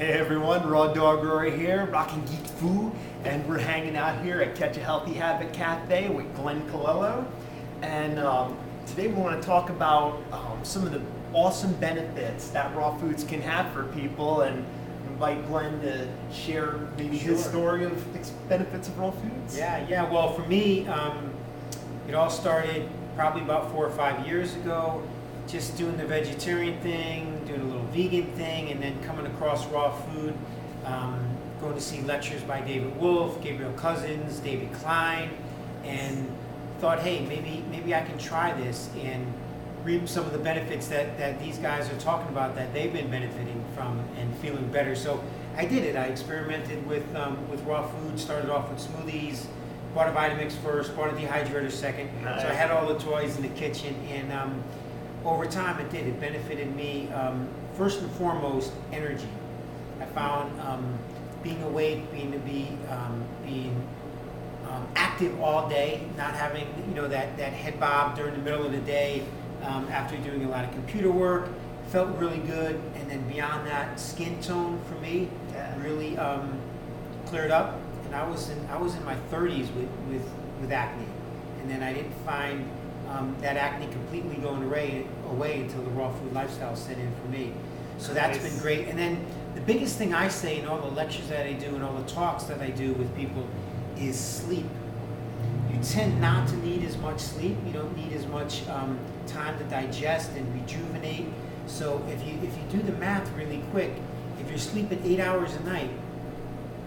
Hey everyone, Rawdawg Rory here, rocking Geek Food, and we're hanging out here at Catch a Healthy Habit Cafe with Glen Colello. And today we want to talk about some of the awesome benefits that raw foods can have for people, and invite Glen to share maybe his story of benefits of raw foods. Yeah. Well, for me, it all started probably about 4 or 5 years ago. Just doing the vegetarian thing, doing a little vegan thing, and then coming across raw food, going to see lectures by David Wolfe, Gabriel Cousins, David Klein, and thought, hey, maybe I can try this and reap some of the benefits that these guys are talking about, that they've been benefiting from and feeling better. So I did it. I experimented with raw food, started off with smoothies, bought a Vitamix first, bought a dehydrator second. Nice. So I had all the toys in the kitchen, and over time it benefited me. First and foremost, energy. I found being awake, being active all day, not having that head bob during the middle of the day after doing a lot of computer work, felt really good. And then beyond that, skin tone for me really cleared up. And I was in my 30s with acne, and then I didn't find that acne completely going away until the raw food lifestyle set in for me. So that's been great. And then the biggest thing I say in all the lectures that I do and all the talks that I do with people is sleep. You tend not to need as much sleep. You don't need as much time to digest and rejuvenate. So if you do the math really quick, if you're sleeping 8 hours a night,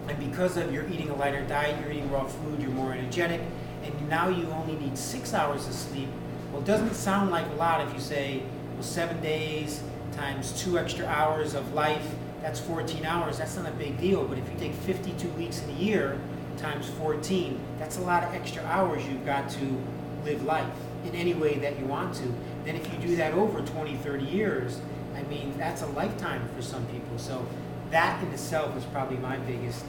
and because of you're eating a lighter diet, you're eating raw food, you're more energetic, and now you only need 6 hours of sleep. Well, it doesn't sound like a lot if you say, well, 7 days times 2 extra hours of life, that's 14 hours. That's not a big deal. But if you take 52 weeks in a year times 14, that's a lot of extra hours you've got to live life in any way that you want to. Then if you do that over 20, 30 years, I mean, that's a lifetime for some people. So that in itself is probably my biggest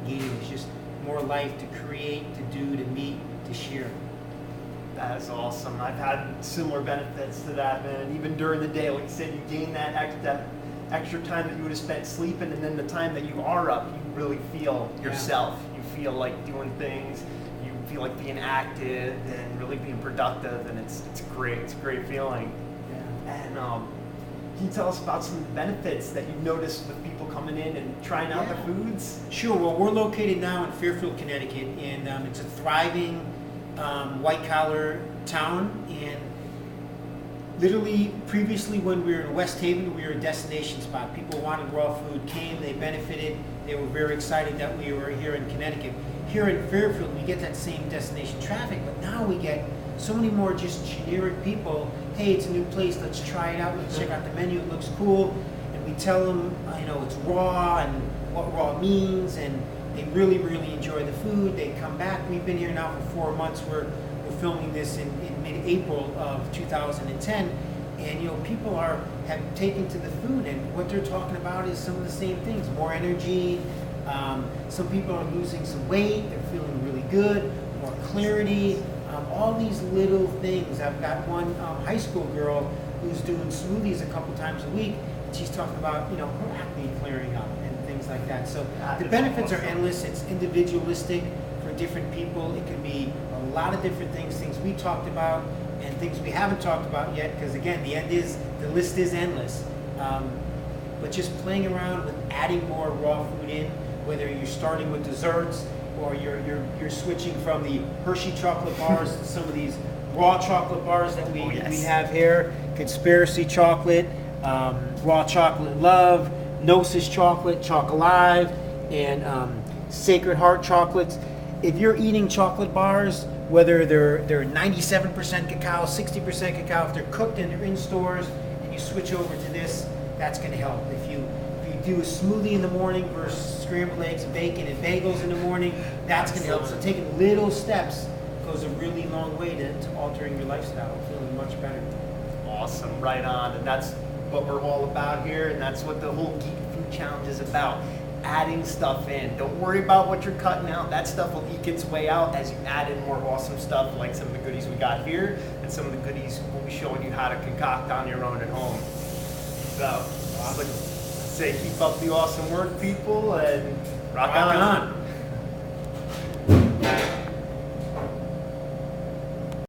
gain, is just more life to create, to do, to meet, to share. That is awesome. I've had similar benefits to that, man. Even during the day, like you said, you gain that extra time that you would have spent sleeping, and then the time that you are up, you really feel yourself. You feel like doing things. You feel like being active and really being productive, and it's great. It's a great feeling. Yeah. And can you tell us about some of the benefits that you've noticed with people coming in and trying out the foods? Sure. Well, we're located now in Fairfield, Connecticut, and it's a thriving white-collar town. And literally, previously when we were in West Haven, we were a destination spot. People wanted raw food, came, they benefited. They were very excited that we were here in Connecticut. Here in Fairfield, we get that same destination traffic, but now we get so many more just generic people. Hey, it's a new place, let's try it out, let's check out the menu, it looks cool. And we tell them, it's raw and what raw means, and they really, really enjoy the food. They come back. We've been here now for 4 months. We're filming this in mid-April of 2010, and people have taken to the food, and what they're talking about is some of the same things: more energy. Some people are losing some weight. They're feeling really good. More clarity. All these little things. I've got one high school girl who's doing smoothies a couple times a week, and she's talking about her acne clearing up and things like that. So the benefits are endless. It's individualistic for different people. It can be a lot of different things we talked about and things we haven't talked about yet, because again, the list is endless. But just playing around with adding more raw food in, whether you're starting with desserts or you're switching from the Hershey chocolate bars to some of these raw chocolate bars that we have here: Conspiracy chocolate, raw chocolate love, Gnosis chocolate, Choc-Alive, and Sacred Heart chocolates. If you're eating chocolate bars, whether they're 97% cacao, 60% cacao, if they're cooked and they're in stores, and you switch over to this, that's going to help. If you do a smoothie in the morning versus scrambled eggs, bacon, and bagels in the morning, that's going to help. So taking little steps goes a really long way to altering your lifestyle, feeling much better. Awesome, right on. And that's what we're all about here, and that's what the whole Geek Food Challenge is about. Adding stuff in. Don't worry about what you're cutting out. That stuff will eke its way out as you add in more awesome stuff, like some of the goodies we got here, and some of the goodies we'll be showing you how to concoct on your own at home. So, say keep up the awesome work, people, and rock Rock on. on.